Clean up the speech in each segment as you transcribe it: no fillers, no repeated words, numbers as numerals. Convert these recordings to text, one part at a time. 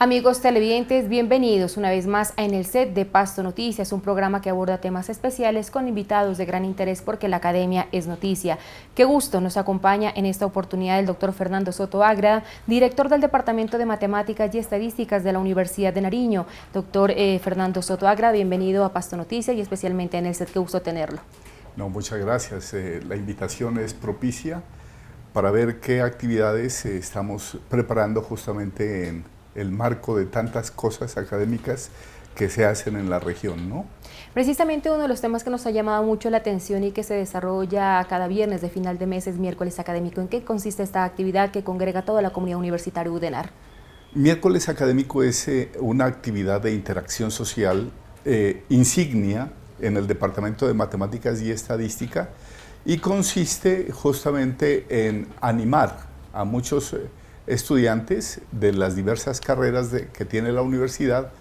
Amigos televidentes, bienvenidos una vez más a En el Set de Pasto Noticias, un programa que aborda temas especiales con invitados de gran interés porque la academia es noticia. Qué gusto nos acompaña en esta oportunidad el doctor Fernando Soto Ágreda, director del Departamento de Matemáticas y Estadísticas de la Universidad de Nariño. Doctor Fernando Soto Ágreda, bienvenido a Pasto Noticias y especialmente en el Set, qué gusto tenerlo. No, muchas gracias. La invitación es propicia para ver qué actividades estamos preparando justamente en el marco de tantas cosas académicas que se hacen en la región, ¿no? Precisamente uno de los temas que nos ha llamado mucho la atención y que se desarrolla cada viernes de final de mes es Miércoles Académico. ¿En qué consiste esta actividad que congrega a toda la comunidad universitaria UDENAR? Miércoles Académico es una actividad de interacción social insignia en el Departamento de Matemáticas y Estadística y consiste justamente en animar a muchos estudiantes de las diversas carreras que tiene la universidad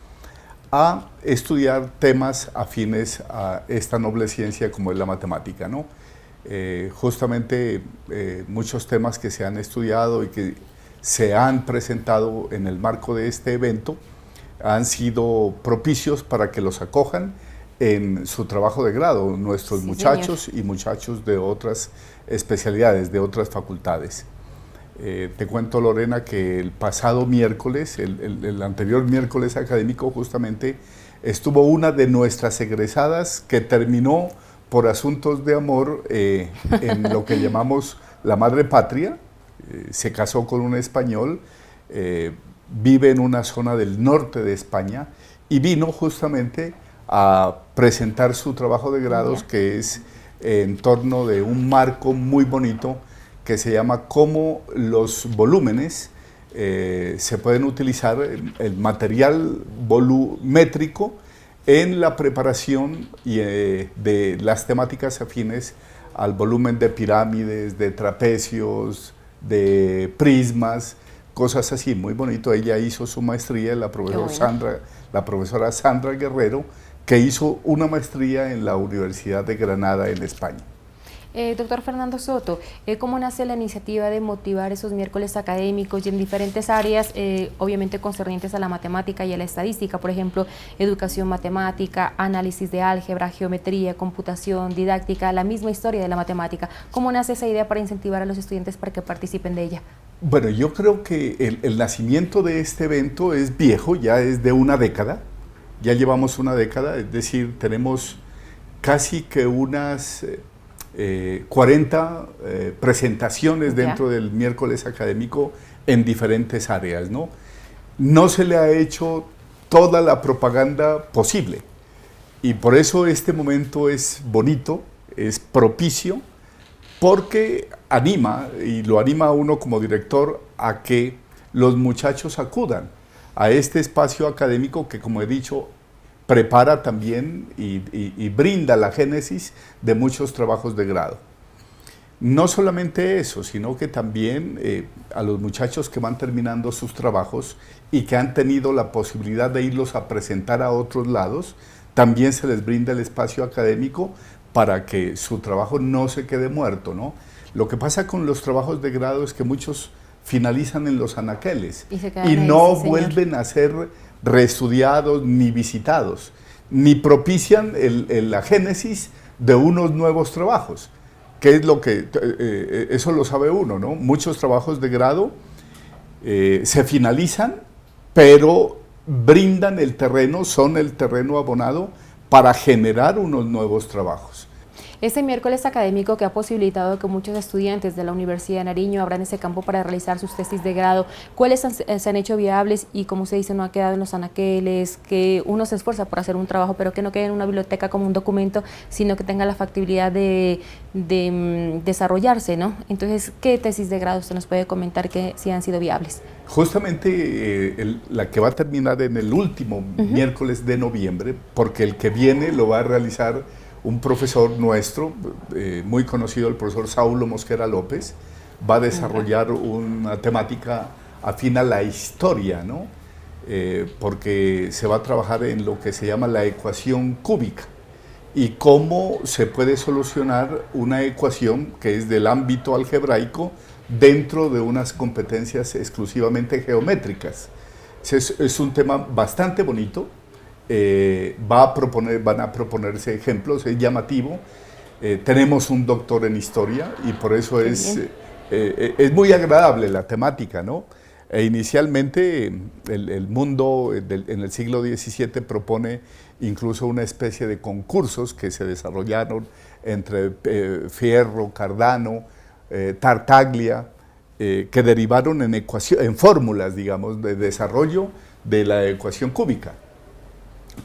a estudiar temas afines a esta noble ciencia como es la matemática, ¿no? Justamente muchos temas que se han estudiado y que se han presentado en el marco de este evento han sido propicios para que los acojan en su trabajo de grado, nuestros muchachos y muchachos de otras especialidades, de otras facultades. Te cuento, Lorena, que el pasado miércoles, el anterior miércoles académico, justamente estuvo una de nuestras egresadas que terminó por asuntos de amor en lo que llamamos la madre patria. Se casó con un español, vive en una zona del norte de España y vino justamente a presentar su trabajo de grados, que es en torno de un marco muy bonito que se llama cómo los volúmenes se pueden utilizar, el material volumétrico, en la preparación de las temáticas afines al volumen de pirámides, de trapecios, de prismas, cosas así, muy bonito. Ella hizo su maestría, la profesora Sandra Guerrero, que hizo una maestría en la Universidad de Granada, en España. Doctor Fernando Soto, ¿cómo nace la iniciativa de motivar esos miércoles académicos y en diferentes áreas, obviamente concernientes a la matemática y a la estadística? Por ejemplo, educación matemática, análisis de álgebra, geometría, computación, didáctica, la misma historia de la matemática. ¿Cómo nace esa idea para incentivar a los estudiantes para que participen de ella? Bueno, yo creo que el nacimiento de este evento es viejo, ya es de una década, ya llevamos una década, es decir, tenemos casi que unas 40 presentaciones dentro del miércoles académico en diferentes áreas, ¿no? No se le ha hecho toda la propaganda posible y por eso este momento es bonito, es propicio, porque anima, y lo anima a uno como director, a que los muchachos acudan a este espacio académico que, como he dicho, prepara también y brinda la génesis de muchos trabajos de grado. No solamente eso, sino que también a los muchachos que van terminando sus trabajos y que han tenido la posibilidad de irlos a presentar a otros lados, también se les brinda el espacio académico para que su trabajo no se quede muerto, ¿no? Lo que pasa con los trabajos de grado es que muchos finalizan en los anaqueles y no vuelven a ser reestudiados ni visitados, ni propician la génesis de unos nuevos trabajos, que es lo que, eso lo sabe uno, ¿no? Muchos trabajos de grado se finalizan, pero brindan el terreno, son el terreno abonado para generar unos nuevos trabajos. Este miércoles académico que ha posibilitado que muchos estudiantes de la Universidad de Nariño abran ese campo para realizar sus tesis de grado, ¿cuáles se han hecho viables y, como se dice, no ha quedado en los anaqueles, que uno se esfuerza por hacer un trabajo, pero que no quede en una biblioteca como un documento, sino que tenga la factibilidad de desarrollarse, ¿no? Entonces, ¿qué tesis de grado usted nos puede comentar que sí han sido viables? Justamente la que va a terminar en el último miércoles de noviembre, porque el que viene lo va a realizar un profesor nuestro, muy conocido, el profesor Saulo Mosquera López, va a desarrollar una temática afín a la historia, ¿no? Porque se va a trabajar en lo que se llama la ecuación cúbica y cómo se puede solucionar una ecuación que es del ámbito algebraico dentro de unas competencias exclusivamente geométricas. Es un tema bastante bonito. Van a proponerse ejemplos, es llamativo. Tenemos un doctor en historia y por eso es muy agradable la temática, ¿no? Inicialmente el mundo en el siglo XVII propone incluso una especie de concursos que se desarrollaron entre Fierro, Cardano, Tartaglia, que derivaron en fórmulas, digamos, de desarrollo de la ecuación cúbica.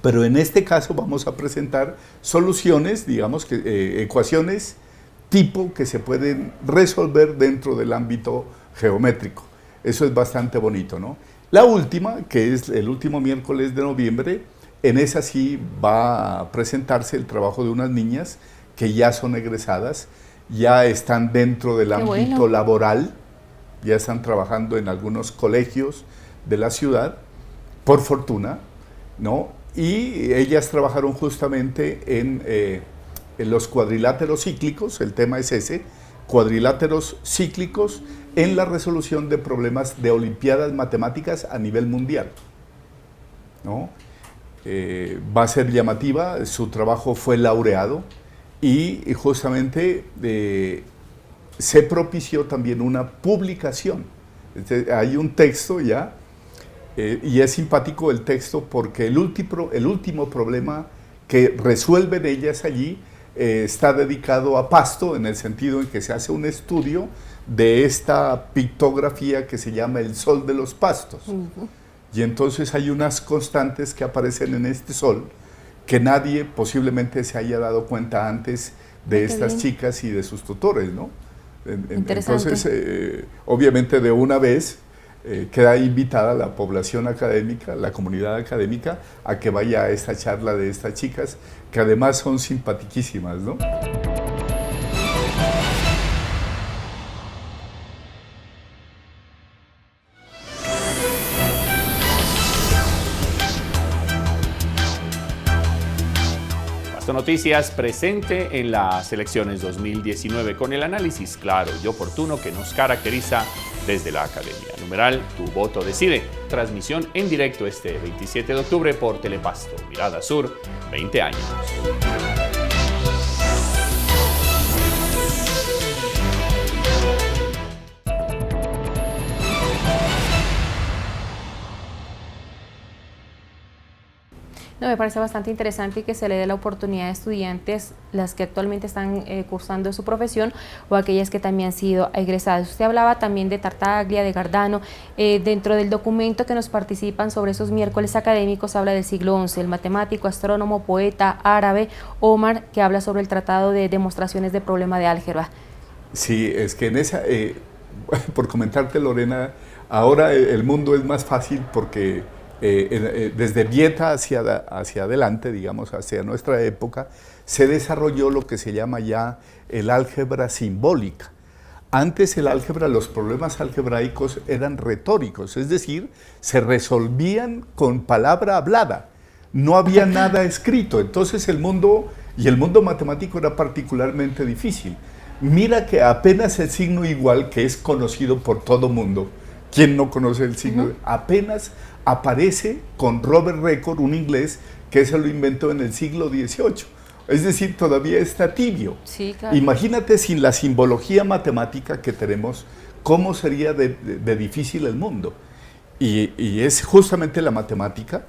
Pero en este caso vamos a presentar soluciones, digamos, ecuaciones tipo que se pueden resolver dentro del ámbito geométrico. Eso es bastante bonito, ¿no? La última, que es el último miércoles de noviembre, en esa sí va a presentarse el trabajo de unas niñas que ya son egresadas, ya están dentro del ámbito laboral, ya están trabajando en algunos colegios de la ciudad, por fortuna, ¿no? Y ellas trabajaron justamente en los cuadriláteros cíclicos, el tema es ese, cuadriláteros cíclicos en la resolución de problemas de olimpiadas matemáticas a nivel mundial, ¿no? Va a ser llamativa, su trabajo fue laureado y justamente se propició también una publicación. Hay un texto ya, y es simpático el texto porque el último problema que resuelven ellas allí está dedicado a Pasto, en el sentido en que se hace un estudio de esta pictografía que se llama el Sol de los Pastos. Y entonces hay unas constantes que aparecen en este sol que nadie posiblemente se haya dado cuenta antes de estas chicas y de sus tutores, ¿no? Entonces, obviamente de una vez queda invitada la población académica, la comunidad académica, a que vaya a esta charla de estas chicas, que además son simpatiquísimas, ¿no? Noticias presente en las elecciones 2019 con el análisis claro y oportuno que nos caracteriza desde la academia. Numeral Tu Voto Decide. Transmisión en directo este 27 de octubre por Telepasto. Mirada Sur, 20 años. No, me parece bastante interesante que se le dé la oportunidad a estudiantes, las que actualmente están cursando su profesión o aquellas que también han sido egresadas. Usted hablaba también de Tartaglia, de Cardano. Dentro del documento que nos participan sobre esos miércoles académicos habla del siglo XI, el matemático, astrónomo, poeta árabe Omar, que habla sobre el tratado de demostraciones de problema de álgebra. Sí, es que en esa, por comentarte, Lorena, ahora el mundo es más fácil porque desde Vieta hacia adelante, digamos, hacia nuestra época, se desarrolló lo que se llama ya el álgebra simbólica. Antes los problemas algebraicos eran retóricos, es decir, se resolvían con palabra hablada, no había nada escrito, entonces el mundo matemático era particularmente difícil. Mira que apenas el signo igual, que es conocido por todo mundo, ¿quién no conoce el signo? Apenas aparece con Robert Record, un inglés, que se lo inventó en el siglo XVIII. Es decir, todavía está tibio. Sí, claro. Imagínate sin la simbología matemática que tenemos, cómo sería de difícil el mundo. Y es justamente la matemática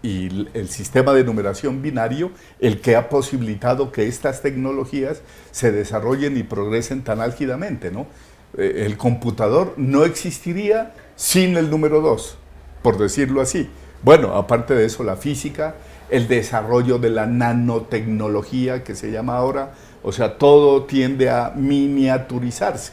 y el sistema de numeración binario el que ha posibilitado que estas tecnologías se desarrollen y progresen tan álgidamente, ¿no? El computador no existiría sin el número 2, por decirlo así. Bueno, aparte de eso, la física, el desarrollo de la nanotecnología que se llama ahora, o sea, todo tiende a miniaturizarse.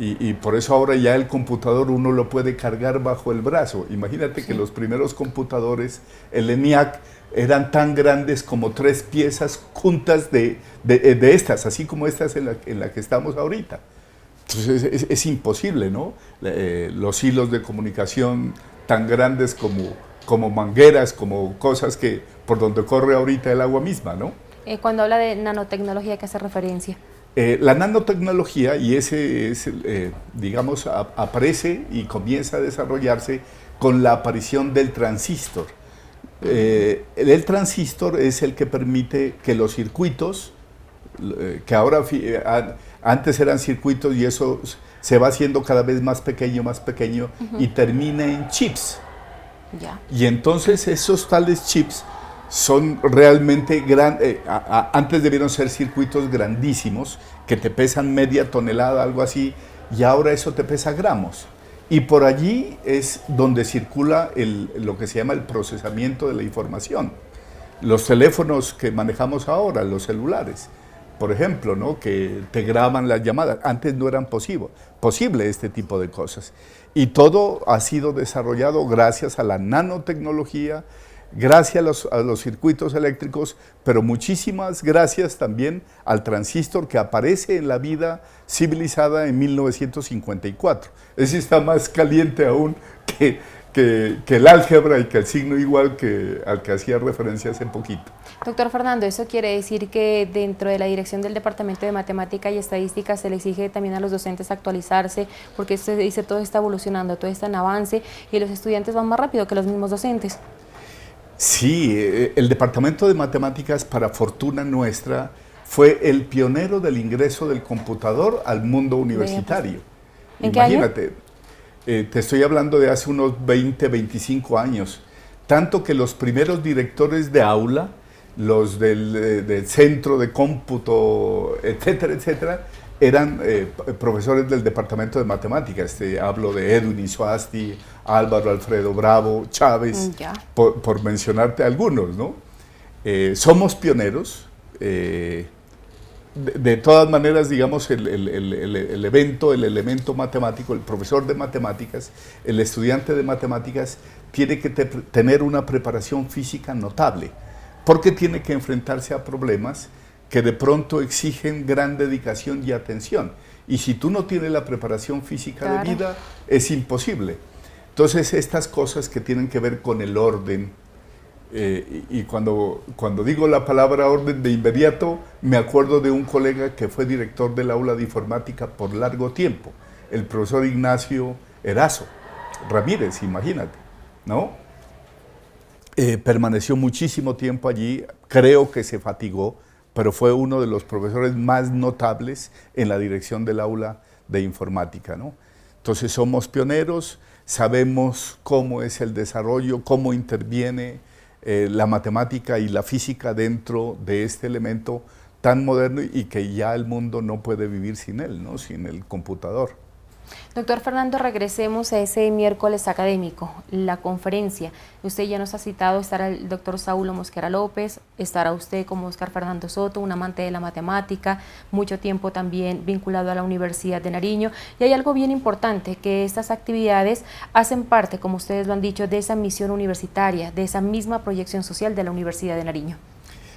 Y por eso ahora ya el computador uno lo puede cargar bajo el brazo. Imagínate que los primeros computadores, el ENIAC, eran tan grandes como 3 piezas juntas de estas, así como estas en la que estamos ahorita. Entonces es imposible, ¿no? Los hilos de comunicación tan grandes como mangueras, como cosas que por donde corre ahorita el agua misma, ¿no? Cuando habla de nanotecnología, ¿a qué hace referencia? La nanotecnología, y ese es, digamos, aparece y comienza a desarrollarse con la aparición del transistor. El transistor es el que permite que los circuitos, que ahora antes eran circuitos y eso se va haciendo cada vez más pequeño y termina en chips. Ya. Y entonces esos tales chips son realmente grandes. Antes debieron ser circuitos grandísimos que te pesan media tonelada, algo así, y ahora eso te pesa gramos. Y por allí es donde circula lo que se llama el procesamiento de la información. Los teléfonos que manejamos ahora, los celulares, por ejemplo, ¿no?, que te graban las llamadas. Antes no eran posible este tipo de cosas. Y todo ha sido desarrollado gracias a la nanotecnología, gracias a los circuitos eléctricos, pero muchísimas gracias también al transistor que aparece en la vida civilizada en 1954. Ese está más caliente aún que el álgebra y que el signo igual al que hacía referencia hace poquito. Doctor Fernando, ¿eso quiere decir que dentro de la dirección del Departamento de Matemática y Estadística se le exige también a los docentes actualizarse? Porque usted dice todo está evolucionando, todo está en avance y los estudiantes van más rápido que los mismos docentes. Sí, el Departamento de Matemáticas, para fortuna nuestra, fue el pionero del ingreso del computador al mundo universitario. ¿En qué año? Imagínate, te estoy hablando de hace unos 20, 25 años, tanto que los primeros directores de aula, los del centro de cómputo, etcétera, etcétera, eran profesores del Departamento de Matemáticas. Hablo de Edwin Isuasti, Álvaro Alfredo Bravo, Chávez, por mencionarte algunos, ¿no? Somos pioneros. De todas maneras, digamos, el elemento matemático, el profesor de matemáticas, el estudiante de matemáticas, tiene que tener una preparación física notable, porque tiene que enfrentarse a problemas que de pronto exigen gran dedicación y atención. Y si tú no tienes la preparación física debida, es imposible. Entonces, estas cosas que tienen que ver con el orden, y cuando digo la palabra orden, de inmediato me acuerdo de un colega que fue director del aula de informática por largo tiempo, el profesor Ignacio Erazo Ramírez, imagínate, ¿no? Permaneció muchísimo tiempo allí, creo que se fatigó, pero fue uno de los profesores más notables en la dirección del aula de informática, ¿no? Entonces somos pioneros, sabemos cómo es el desarrollo, cómo interviene la matemática y la física dentro de este elemento tan moderno y que ya el mundo no puede vivir sin él, ¿no?, sin el computador. Doctor Fernando, regresemos a ese miércoles académico, la conferencia. Usted ya nos ha citado, estará el doctor Saulo Mosquera López, estará usted como Oscar Fernando Soto, un amante de la matemática, mucho tiempo también vinculado a la Universidad de Nariño. Y hay algo bien importante, que estas actividades hacen parte, como ustedes lo han dicho, de esa misión universitaria, de esa misma proyección social de la Universidad de Nariño.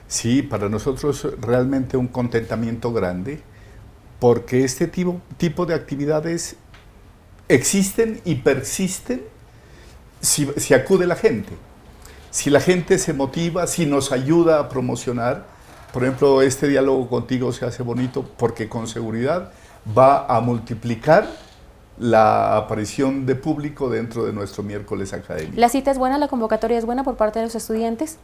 Sí, para nosotros realmente un contentamiento grande, porque este tipo de actividades existen y persisten si acude la gente. Si la gente se motiva, si nos ayuda a promocionar, por ejemplo, este diálogo contigo se hace bonito porque con seguridad va a multiplicar la aparición de público dentro de nuestro miércoles académico. ¿La cita es buena, la convocatoria es buena por parte de los estudiantes?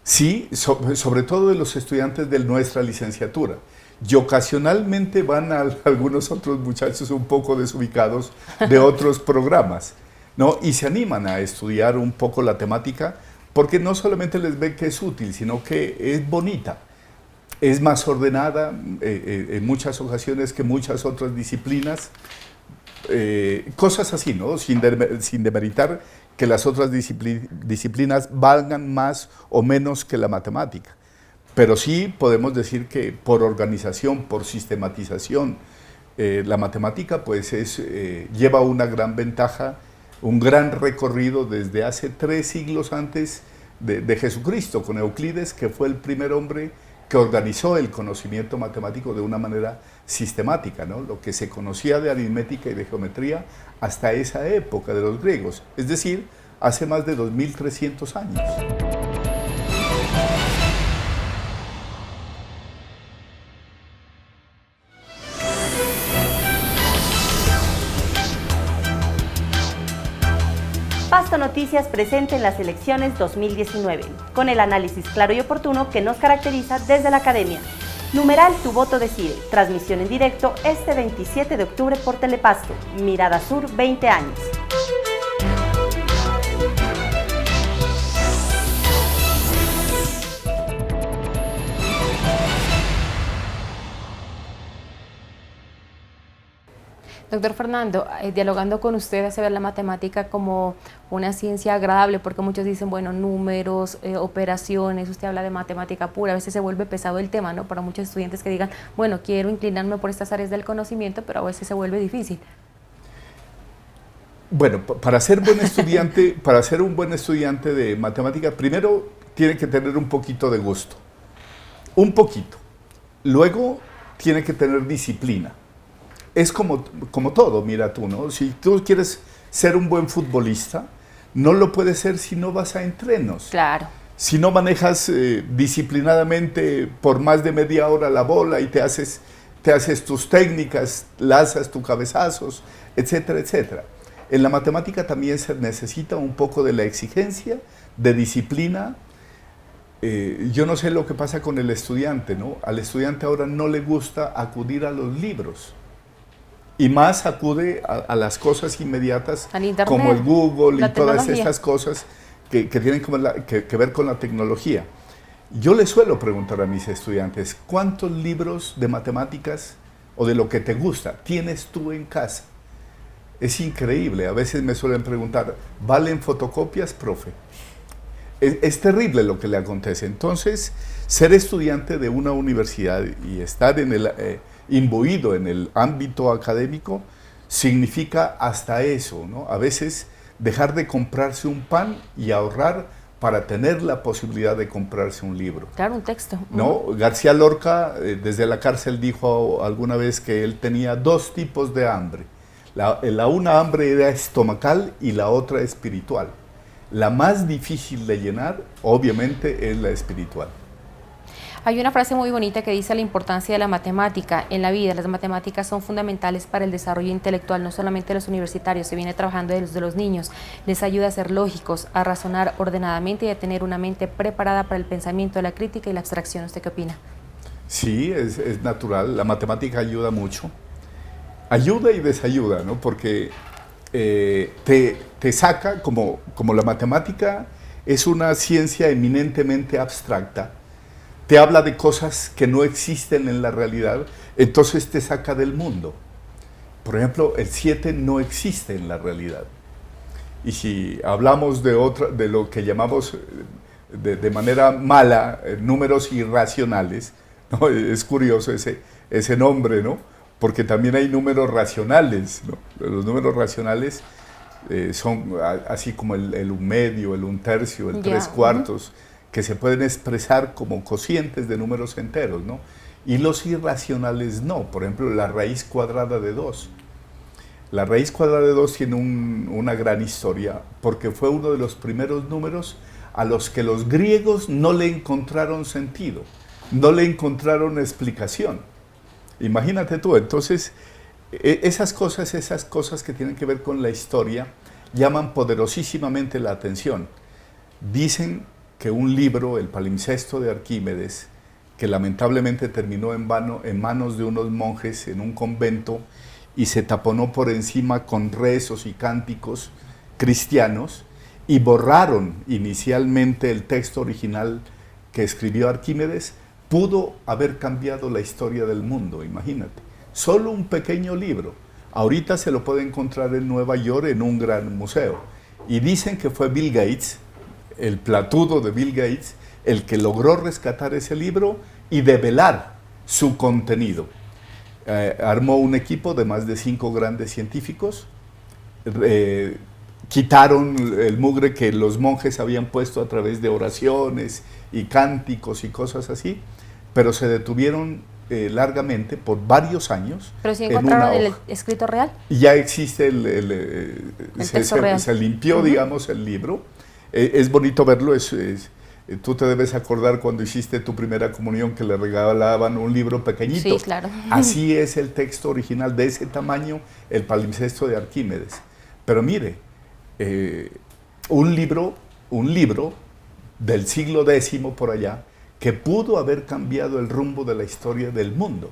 Sí, sobre todo de los estudiantes de nuestra licenciatura. Y ocasionalmente van algunos otros muchachos un poco desubicados de otros programas, ¿no? Y se animan a estudiar un poco la temática porque no solamente les ve que es útil, sino que es bonita, es más ordenada en muchas ocasiones que muchas otras disciplinas, cosas así, ¿no? Sin demeritar que las otras disciplinas valgan más o menos que la matemática. Pero sí podemos decir que por organización, por sistematización, la matemática pues lleva una gran ventaja, un gran recorrido desde hace 3 siglos antes de Jesucristo, con Euclides, que fue el primer hombre que organizó el conocimiento matemático de una manera sistemática, ¿no? Lo que se conocía de aritmética y de geometría hasta esa época de los griegos, es decir, hace más de 2300 años. Pasto Noticias presente en las elecciones 2019, con el análisis claro y oportuno que nos caracteriza desde la academia. Numeral Tu Voto Decide, transmisión en directo este 27 de octubre por Telepasto, Mirada Sur 20 años. Doctor Fernando, dialogando con usted hace ver la matemática como una ciencia agradable, porque muchos dicen, bueno, números, operaciones, usted habla de matemática pura, a veces se vuelve pesado el tema, ¿no? Para muchos estudiantes que digan, bueno, quiero inclinarme por estas áreas del conocimiento, pero a veces se vuelve difícil. Bueno, para ser buen estudiante, para ser un buen estudiante de matemática, primero tiene que tener un poquito de gusto, un poquito. Luego tiene que tener disciplina. Es como todo, mira tú, ¿no? Si tú quieres ser un buen futbolista, no lo puedes ser si no vas a entrenos. Claro. Si no manejas disciplinadamente por más de media hora la bola y te haces tus técnicas, lanzas tus cabezazos, etcétera, etcétera. En la matemática también se necesita un poco de la exigencia, de disciplina. Yo no sé lo que pasa con el estudiante, ¿no? Al estudiante ahora no le gusta acudir a los libros. Y más acude a las cosas inmediatas como el Google y todas estas cosas que tienen que ver con la tecnología. Yo les suelo preguntar a mis estudiantes, ¿cuántos libros de matemáticas o de lo que te gusta tienes tú en casa? Es increíble, a veces me suelen preguntar, ¿valen fotocopias, profe? Es terrible lo que le acontece. Entonces, ser estudiante de una universidad y estar imbuido en el ámbito académico significa hasta eso, ¿no? A veces dejar de comprarse un pan y ahorrar para tener la posibilidad de comprarse un libro. Claro, un texto. ¿No? García Lorca desde la cárcel dijo alguna vez que él tenía dos tipos de hambre. Una hambre era estomacal y la otra espiritual. La más difícil de llenar, obviamente, es la espiritual. Hay una frase muy bonita que dice la importancia de la matemática en la vida. Las matemáticas son fundamentales para el desarrollo intelectual, no solamente de los universitarios, se viene trabajando desde los niños. Les ayuda a ser lógicos, a razonar ordenadamente y a tener una mente preparada para el pensamiento, la crítica y la abstracción. ¿Usted qué opina? Sí, es natural. La matemática ayuda mucho. Ayuda y desayuda, ¿no? Porque te saca, como la matemática es una ciencia eminentemente abstracta, te habla de cosas que no existen en la realidad, entonces te saca del mundo. Por ejemplo, el 7 no existe en la realidad. Y si hablamos de lo que llamamos de manera mala números irracionales, ¿no? Es curioso ese nombre, ¿no? Porque también hay números racionales, ¿no? Los números racionales son así como el 1/2, el 1/3, el 3/4, que se pueden expresar como cocientes de números enteros, ¿no? Y los irracionales no. Por ejemplo, la raíz cuadrada de 2. La raíz cuadrada de 2 tiene una gran historia, porque fue uno de los primeros números a los que los griegos no le encontraron sentido, no le encontraron explicación. Imagínate tú, entonces, esas cosas que tienen que ver con la historia llaman poderosísimamente la atención. Dicen que un libro, el Palimpsesto de Arquímedes, que lamentablemente terminó en manos de unos monjes en un convento y se taponó por encima con rezos y cánticos cristianos y borraron inicialmente el texto original que escribió Arquímedes, pudo haber cambiado la historia del mundo, imagínate. Solo un pequeño libro. Ahorita se lo puede encontrar en Nueva York en un gran museo. Y dicen que fue Bill Gates, el platudo de Bill Gates, el que logró rescatar ese libro y develar su contenido. Armó un equipo de más de 5 grandes científicos, quitaron el mugre que los monjes habían puesto a través de oraciones y cánticos y cosas así, pero se detuvieron largamente por varios años. ¿Pero si encontraron el escrito real? Ya existe se limpió, digamos, el libro. Es bonito verlo, tú te debes acordar cuando hiciste tu primera comunión que le regalaban un libro pequeñito. Sí, claro. Así es el texto original, de ese tamaño, el Palimpsesto de Arquímedes. Pero mire, un libro del siglo X por allá, que pudo haber cambiado el rumbo de la historia del mundo.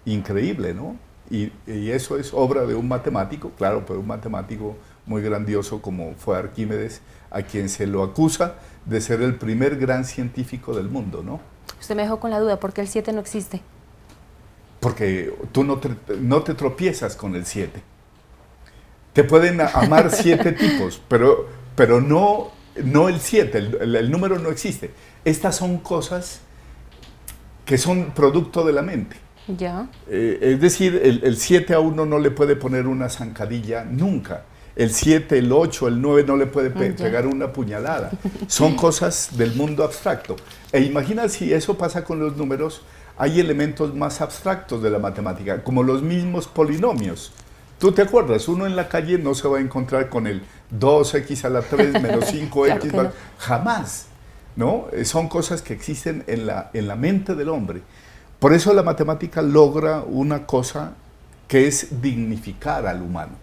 Increíble, ¿no? Y eso es obra de un matemático, claro, pero un matemático muy grandioso como fue Arquímedes, a quien se lo acusa de ser el primer gran científico del mundo, ¿no? Usted me dejó con la duda, ¿por qué el 7 no existe? Porque tú no te tropiezas con el 7. Te pueden amar 7 tipos, pero no el 7, el número no existe. Estas son cosas que son producto de la mente. Ya. Es decir, el 7 a uno no le puede poner una zancadilla nunca. El 7, el 8, el 9 no le puede pegar una puñalada. Son cosas del mundo abstracto. E imagina si eso pasa con los números, hay elementos más abstractos de la matemática, como los mismos polinomios. ¿Tú te acuerdas? Uno en la calle no se va a encontrar con el 2x a la 3 menos 5x, claro, no. Jamás, ¿no? Son cosas que existen en la mente del hombre. Por eso la matemática logra una cosa que es dignificar al humano.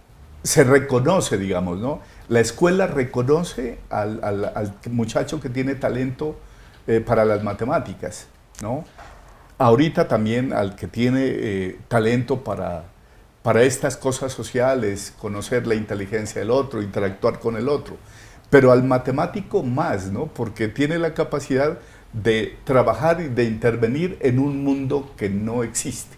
Se reconoce, digamos, ¿no? La escuela reconoce al muchacho que tiene talento para las matemáticas, ¿no? Ahorita también al que tiene talento para estas cosas sociales, conocer la inteligencia del otro, interactuar con el otro. Pero al matemático más, ¿no? Porque tiene la capacidad de trabajar y de intervenir en un mundo que no existe.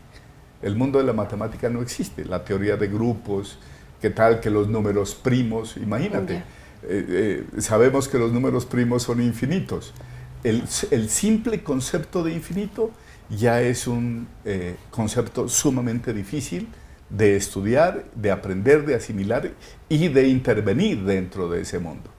El mundo de la matemática no existe. La teoría de grupos, ¿qué tal que los números primos? Imagínate, sabemos que los números primos son infinitos. El simple concepto de infinito ya es un concepto sumamente difícil de estudiar, de aprender, de asimilar y de intervenir dentro de ese mundo.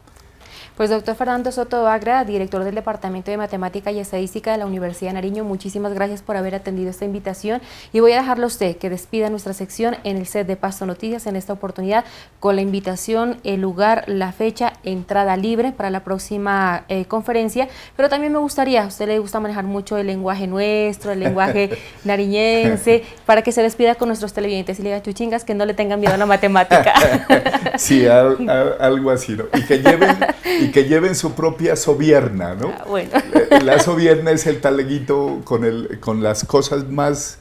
Pues doctor Fernando Soto Agra, director del Departamento de Matemática y Estadística de la Universidad de Nariño, muchísimas gracias por haber atendido esta invitación y voy a dejarlo a usted que despida nuestra sección en el set de Pasto Noticias en esta oportunidad con la invitación, el lugar, la fecha, entrada libre para la próxima conferencia, pero también me gustaría, a usted le gusta manejar mucho el lenguaje nuestro, el lenguaje nariñense, para que se despida con nuestros televidentes y le diga chuchingas que no le tengan miedo a la matemática. Sí, algo así, ¿no? Y que lleven su propia sovierna, ¿no? Bueno. La sovierna es el taleguito con las cosas más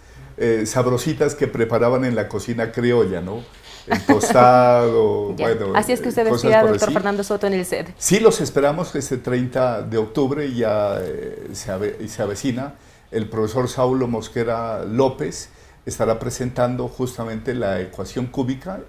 sabrositas que preparaban en la cocina criolla, ¿no? El tostado, bueno. Así es que usted despida al doctor Fernando Soto en el set. Sí, los esperamos este 30 de octubre, ya se avecina. El profesor Saulo Mosquera López estará presentando justamente la ecuación cúbica,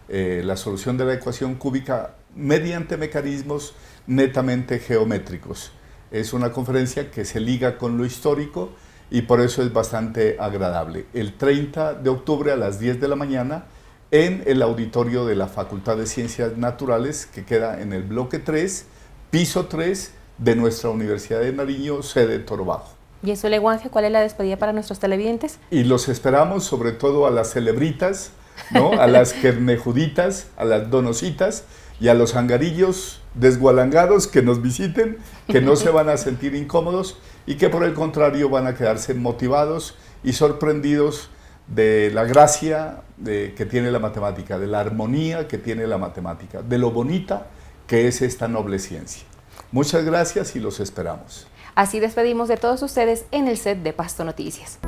la solución de la ecuación cúbica mediante mecanismos netamente geométricos. Es una conferencia que se liga con lo histórico y por eso es bastante agradable. El 30 de octubre a las 10 de la mañana en el auditorio de la Facultad de Ciencias Naturales, que queda en el bloque 3, piso 3 de nuestra Universidad de Nariño, sede Toro Bajo. ¿Y en su lenguaje cuál es la despedida para nuestros televidentes? Y los esperamos sobre todo a las celebritas, ¿no? A las quernejuditas, a las donositas y a los angarillos desgualangados que nos visiten, que no se van a sentir incómodos y que por el contrario van a quedarse motivados y sorprendidos de la gracia que tiene la matemática, de la armonía que tiene la matemática, de lo bonita que es esta noble ciencia. Muchas gracias y los esperamos. Así despedimos de todos ustedes en el set de Pasto Noticias.